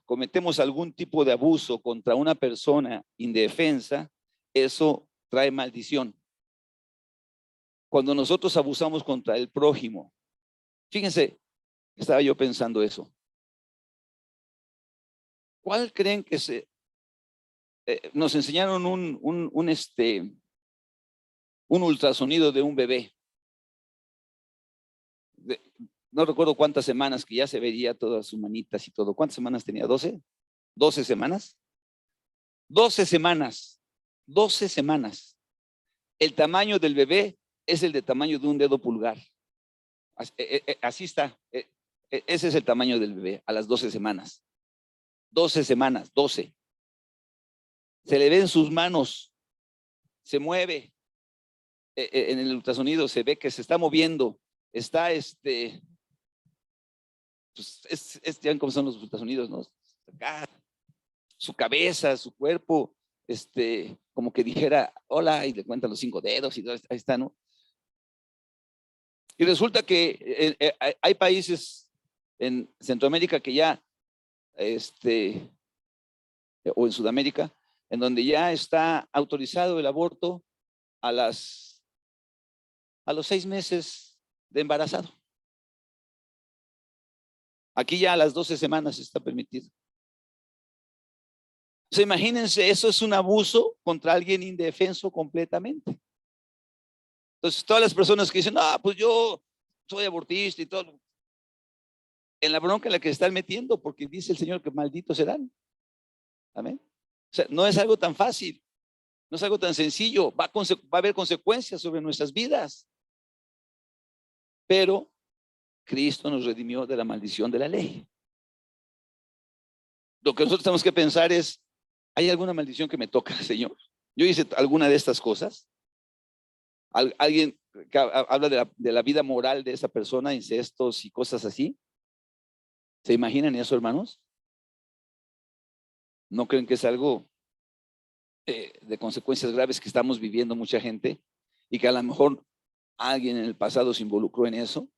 cometemos algún tipo de abuso contra una persona indefensa, eso trae maldición. Cuando nosotros abusamos contra el prójimo, fíjense, estaba yo pensando eso. ¿Cuál creen que nos enseñaron un ultrasonido de un bebé? No recuerdo cuántas semanas, que ya se veía todas sus manitas y todo. ¿Cuántas semanas tenía? ¿12? ¿12 semanas? 12 semanas. 12 semanas. El tamaño del bebé es el de tamaño de un dedo pulgar. Así está. Ese es el tamaño del bebé a las 12 semanas. 12 semanas, 12. Se le ven sus manos, se mueve. En el ultrasonido se ve que se está moviendo. Está pues ya ven cómo son los ultrasonidos, ¿no? Acá, su cabeza, su cuerpo, como que dijera hola, y le cuentan los 5 dedos y ahí está, ¿no? Y resulta que hay países en Centroamérica que ya, o en Sudamérica, en donde ya está autorizado el aborto a los 6 meses de embarazado. Aquí ya a las 12 semanas está permitido. O sea, imagínense, eso es un abuso contra alguien indefenso completamente. Entonces, todas las personas que dicen, pues yo soy abortista y todo, en la bronca en la que se están metiendo, porque dice el Señor que malditos serán. Amén. O sea, no es algo tan fácil, no es algo tan sencillo, va a haber consecuencias sobre nuestras vidas. Pero Cristo nos redimió de la maldición de la ley. Lo que nosotros tenemos que pensar es, ¿hay alguna maldición que me toca, Señor? Yo hice alguna de estas cosas. Alguien que habla de la vida moral de esa persona, incestos y cosas así. ¿Se imaginan eso, hermanos? ¿No creen que es algo de consecuencias graves que estamos viviendo mucha gente y que a lo mejor alguien en el pasado se involucró en eso?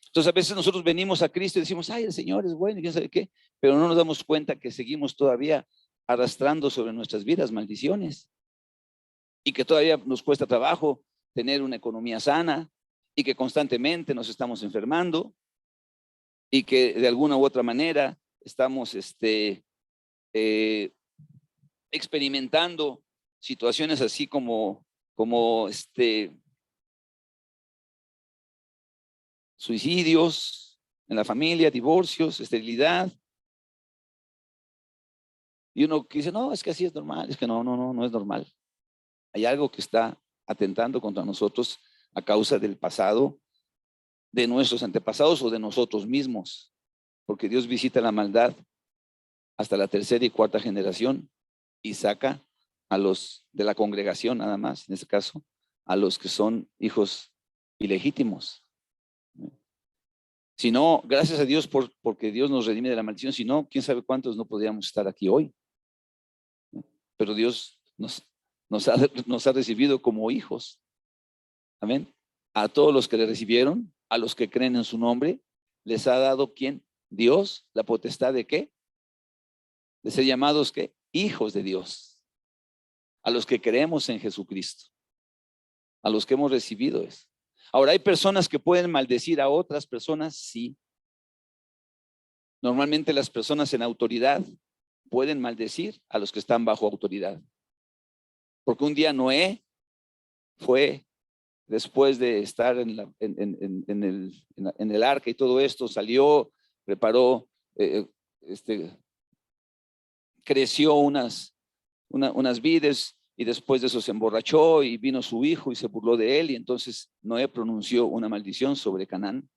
Entonces a veces nosotros venimos a Cristo y decimos, ay, el Señor es bueno y quién sabe qué, pero no nos damos cuenta que seguimos todavía arrastrando sobre nuestras vidas maldiciones y que todavía nos cuesta trabajo tener una economía sana y que constantemente nos estamos enfermando y que de alguna u otra manera estamos experimentando situaciones así como suicidios en la familia, divorcios, esterilidad. Y uno que dice, no, es que así es normal, es que no es normal. Hay algo que está atentando contra nosotros a causa del pasado, de nuestros antepasados o de nosotros mismos, porque Dios visita la maldad hasta la tercera y cuarta generación y saca a los de la congregación, nada más, en este caso, a los que son hijos ilegítimos. Si no, gracias a Dios porque Dios nos redime de la maldición, si no, quién sabe cuántos no podríamos estar aquí hoy. Pero Dios nos ha recibido como hijos. Amén. A todos los que le recibieron, a los que creen en su nombre, les ha dado ¿quién? Dios, la potestad de ¿qué? De ser llamados ¿qué? Hijos de Dios. A los que creemos en Jesucristo, a los que hemos recibido eso. Ahora, ¿hay personas que pueden maldecir a otras personas? Sí. Normalmente las personas en autoridad pueden maldecir a los que están bajo autoridad. Porque un día Noé fue, después de estar en el arca y todo esto, salió, preparó, creció unas vides, y después de eso se emborrachó y vino su hijo y se burló de él, y entonces Noé pronunció una maldición sobre Canaán.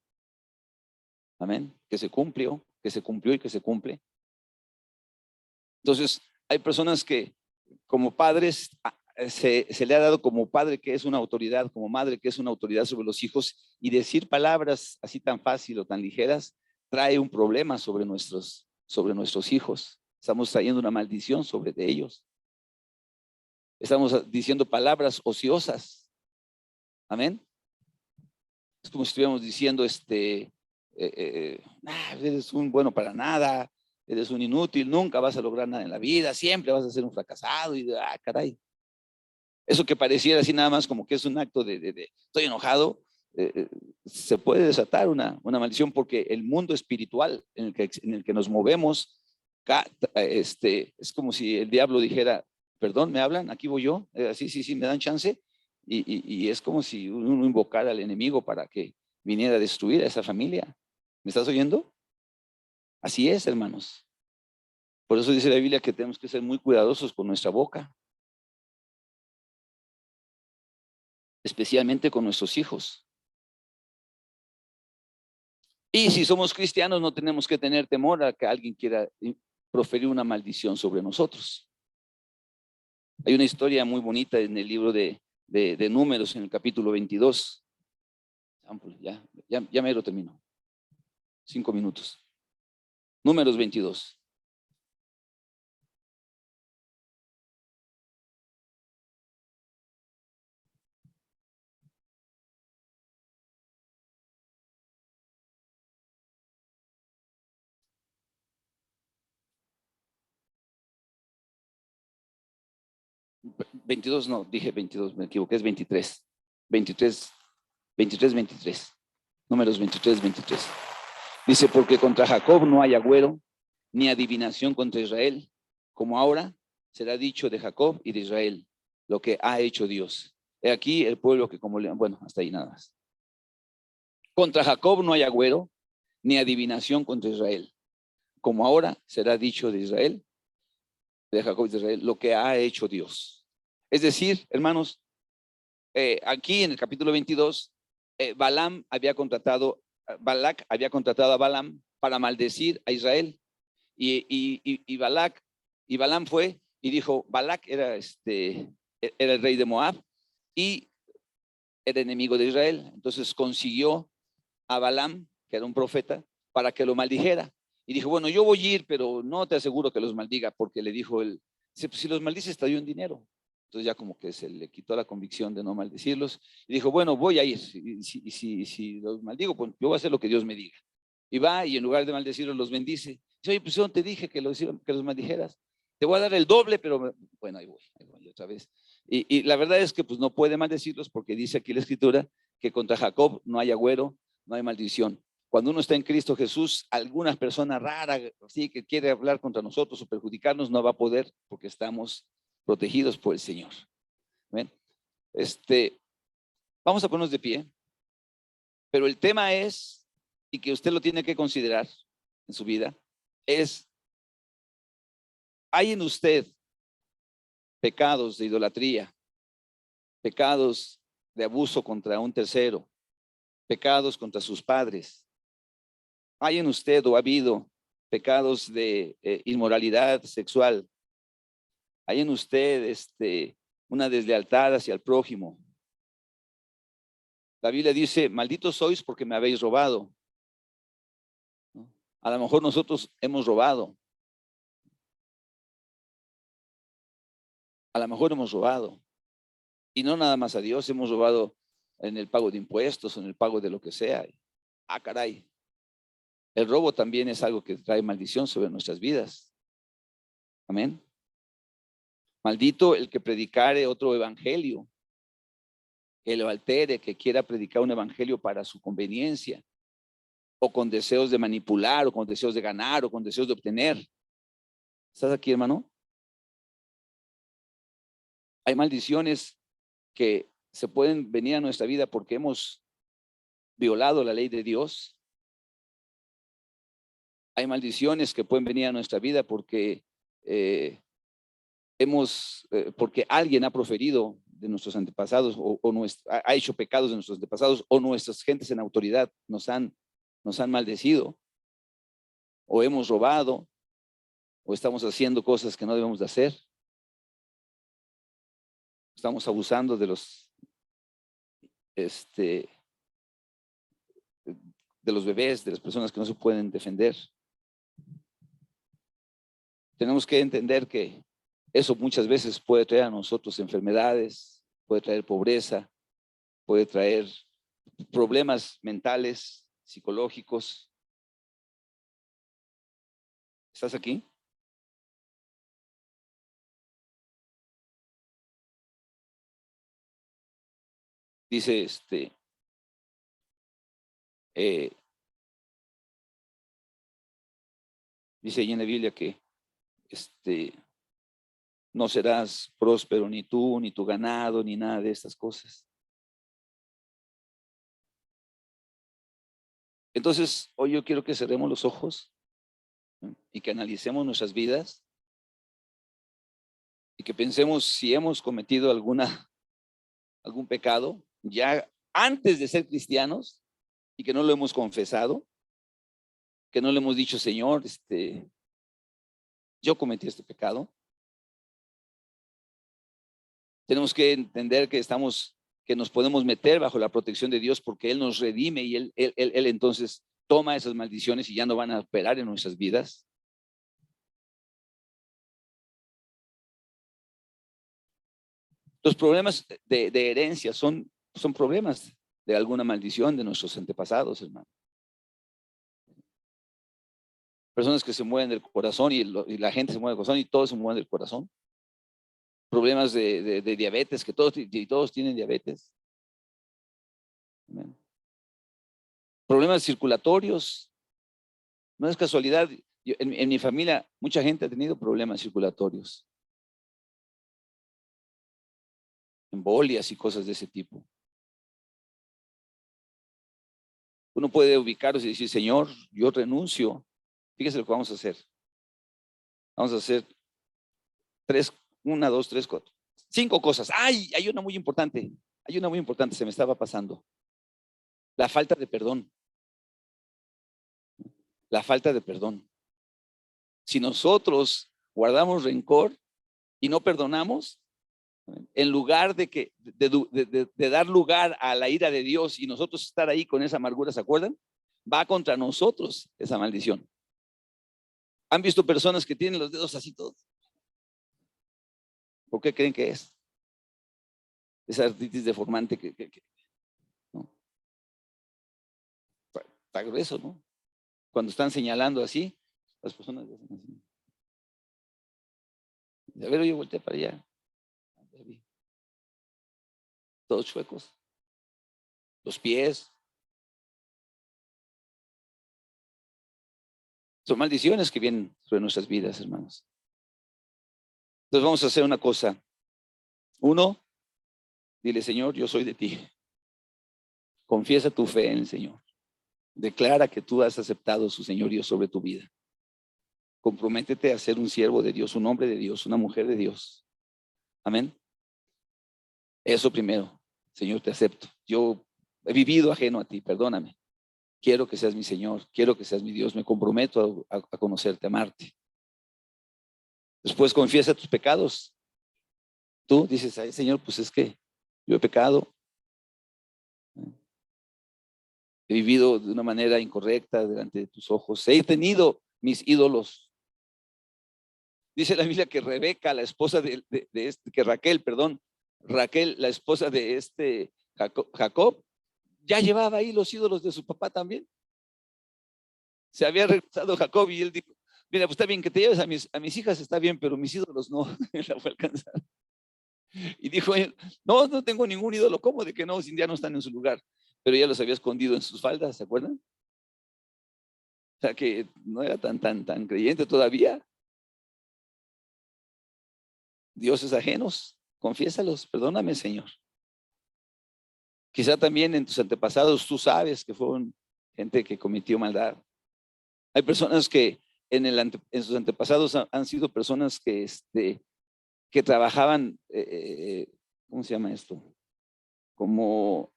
Amén. Que se cumplió y que se cumple. Entonces, hay personas que como padres se le ha dado como padre que es una autoridad, como madre que es una autoridad sobre los hijos, y decir palabras así tan fácil o tan ligeras trae un problema sobre nuestros hijos. Estamos trayendo una maldición sobre de ellos. Estamos diciendo palabras ociosas. Amén. Es como si estuviéramos diciendo, eres un bueno para nada, eres un inútil, nunca vas a lograr nada en la vida, siempre vas a ser un fracasado, y caray. Eso que pareciera así nada más como que es un acto de estoy enojado, se puede desatar una maldición, porque el mundo espiritual en el que nos movemos, es como si el diablo dijera, perdón, ¿me hablan? Aquí voy yo, sí, me dan chance, y es como si uno invocara al enemigo para que viniera a destruir a esa familia. ¿Me estás oyendo? Así es, hermanos. Por eso dice la Biblia que tenemos que ser muy cuidadosos con nuestra boca, especialmente con nuestros hijos. Y si somos cristianos, no tenemos que tener temor a que alguien quiera proferir una maldición sobre nosotros. Hay una historia muy bonita en el libro de Números, en el capítulo 22. Ya me lo termino. 5 minutos. Números 22. ¿22? No, dije 22, me equivoqué, es 23. 23. Números 23. Dice, porque contra Jacob no hay agüero, ni adivinación contra Israel, como ahora será dicho de Jacob y de Israel, lo que ha hecho Dios. He aquí el pueblo que bueno, hasta ahí nada más. Contra Jacob no hay agüero, ni adivinación contra Israel, como ahora será dicho de Israel, de Jacob y de Israel, lo que ha hecho Dios. Es decir, hermanos, aquí en el capítulo 22, Balac había contratado a Balaam para maldecir a Israel. Y Balaam fue y dijo, Balac era el rey de Moab y era enemigo de Israel. Entonces consiguió a Balaam, que era un profeta, para que lo maldijera. Y dijo, bueno, yo voy a ir, pero no te aseguro que los maldiga, porque le dijo él, si los maldices te doy un dinero. Entonces ya como que se le quitó la convicción de no maldecirlos. Y dijo, bueno, voy a ir. Si los maldigo, pues yo voy a hacer lo que Dios me diga. Y va, y en lugar de maldecirlos, los bendice. Dice, oye, pues yo te dije que los maldijeras. Te voy a dar el doble, pero bueno, ahí voy otra vez. Y la verdad es que pues no puede maldecirlos, porque dice aquí la escritura que contra Jacob no hay agüero, no hay maldición. Cuando uno está en Cristo Jesús, alguna persona rara, sí, que quiere hablar contra nosotros o perjudicarnos, no va a poder, porque estamos protegidos por el Señor. ¿Ven? Vamos a ponernos de pie, pero el tema es, y que usted lo tiene que considerar en su vida, es, ¿hay en usted pecados de idolatría, pecados de abuso contra un tercero, pecados contra sus padres? ¿Hay en usted o ha habido pecados de inmoralidad sexual? ¿Hay en usted una deslealtad hacia el prójimo? La Biblia dice, malditos sois porque me habéis robado. ¿No? A lo mejor nosotros hemos robado. A lo mejor hemos robado. Y no nada más a Dios, hemos robado en el pago de impuestos, en el pago de lo que sea. Ah, caray. El robo también es algo que trae maldición sobre nuestras vidas. Amén. Maldito el que predicare otro evangelio, que lo altere, que quiera predicar un evangelio para su conveniencia, o con deseos de manipular, o con deseos de ganar, o con deseos de obtener. ¿Estás aquí, hermano? Hay maldiciones que se pueden venir a nuestra vida porque hemos violado la ley de Dios. Hay maldiciones que pueden venir a nuestra vida porque porque alguien ha proferido de nuestros antepasados ha hecho pecados de nuestros antepasados, o nuestras gentes en autoridad nos han maldecido, o hemos robado, o estamos haciendo cosas que no debemos de hacer. Estamos abusando de los bebés, de las personas que no se pueden defender. Tenemos que entender que eso muchas veces puede traer a nosotros enfermedades, puede traer pobreza, puede traer problemas mentales, psicológicos. ¿Estás aquí? Dice dice ahí en la Biblia que no serás próspero ni tú, ni tu ganado, ni nada de estas cosas. Entonces, hoy yo quiero que cerremos los ojos, ¿no?, y que analicemos nuestras vidas y que pensemos si hemos cometido algún pecado ya antes de ser cristianos y que no lo hemos confesado, que no le hemos dicho, Señor, yo cometí este pecado. Tenemos que entender que nos podemos meter bajo la protección de Dios porque Él nos redime y Él entonces toma esas maldiciones y ya no van a operar en nuestras vidas. Los problemas de herencia son problemas de alguna maldición de nuestros antepasados, hermano. Personas que se mueven del corazón y la gente se mueve del corazón y todos se mueven del corazón. Problemas de diabetes, que todos tienen diabetes. Amén. Problemas circulatorios. No es casualidad. En mi familia, mucha gente ha tenido problemas circulatorios. Embolias y cosas de ese tipo. Uno puede ubicarse y decir, Señor, yo renuncio. Fíjese lo que vamos a hacer. Vamos a hacer 1, 2, 3, 4, 5 cosas. ¡Ay! Hay una muy importante. Se me estaba pasando. La falta de perdón. La falta de perdón. Si nosotros guardamos rencor y no perdonamos, en lugar de dar lugar a la ira de Dios y nosotros estar ahí con esa amargura, ¿se acuerdan? Va contra nosotros esa maldición. ¿Han visto personas que tienen los dedos así todos? ¿Por qué creen que es? Esa artritis deformante ¿no? Está grueso, ¿no? Cuando están señalando así, las personas hacen así. A ver, yo volteé para allá. Todos chuecos. Los pies. Son maldiciones que vienen sobre nuestras vidas, hermanos. Entonces vamos a hacer una cosa. 1, dile, Señor, yo soy de ti. Confiesa tu fe en el Señor. Declara que tú has aceptado su señorío sobre tu vida. Comprométete a ser un siervo de Dios, un hombre de Dios, una mujer de Dios. Amén. Eso primero. Señor, te acepto. Yo he vivido ajeno a ti, perdóname. Quiero que seas mi Señor, quiero que seas mi Dios. Me comprometo a conocerte, a amarte. Después confiesa tus pecados. Tú dices, ay, Señor, pues es que yo he pecado. He vivido de una manera incorrecta delante de tus ojos. He tenido mis ídolos. Dice la Biblia que Raquel, la esposa de Jacob ya llevaba ahí los ídolos de su papá también. Se había regresado Jacob y él dijo, mira, pues está bien que te lleves a mis hijas, está bien, pero mis ídolos no. Él la fue a alcanzar. Y dijo él, no, no tengo ningún ídolo. ¿Cómo de que no? Si ya no están en su lugar. Pero ya los había escondido en sus faldas, ¿se acuerdan? O sea que no era tan creyente todavía. Dioses ajenos, confiésalos, perdóname, Señor. Quizá también en tus antepasados tú sabes que fueron gente que cometió maldad. Hay personas que en sus antepasados han sido personas que trabajaban, ¿cómo se llama esto? Como, o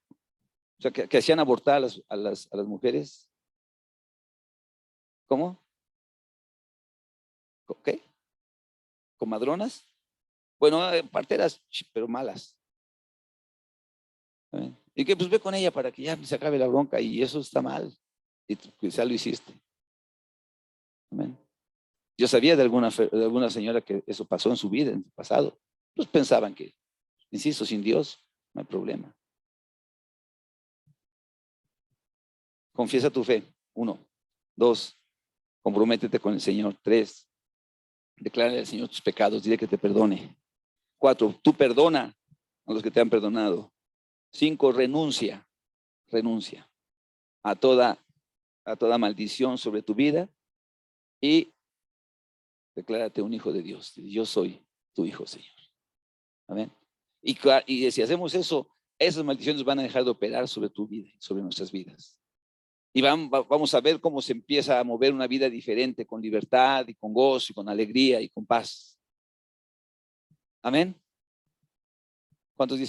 sea, que hacían abortar a las mujeres. ¿Cómo? ¿Qué? ¿Comadronas? Bueno, parteras, pero malas. ¿Saben? Y que pues ve con ella para que ya se acabe la bronca y eso está mal. Y tú quizá lo hiciste. Amén. Yo sabía de alguna señora que eso pasó en su vida, en su pasado. Pues pensaban que, insisto, sin Dios no hay problema. Confiesa tu fe. 1. 2. Comprométete con el Señor. 3. Declárale al Señor tus pecados. Dile que te perdone. 4. Tú perdona a los que te han perdonado. 5. Renuncia a toda maldición sobre tu vida y declárate un hijo de Dios. Yo soy tu hijo, Señor. Amén. Y si hacemos eso, esas maldiciones van a dejar de operar sobre tu vida, sobre nuestras vidas. Y vamos a ver cómo se empieza a mover una vida diferente, con libertad y con gozo y con alegría y con paz. Amén. ¿Cuántos dicen?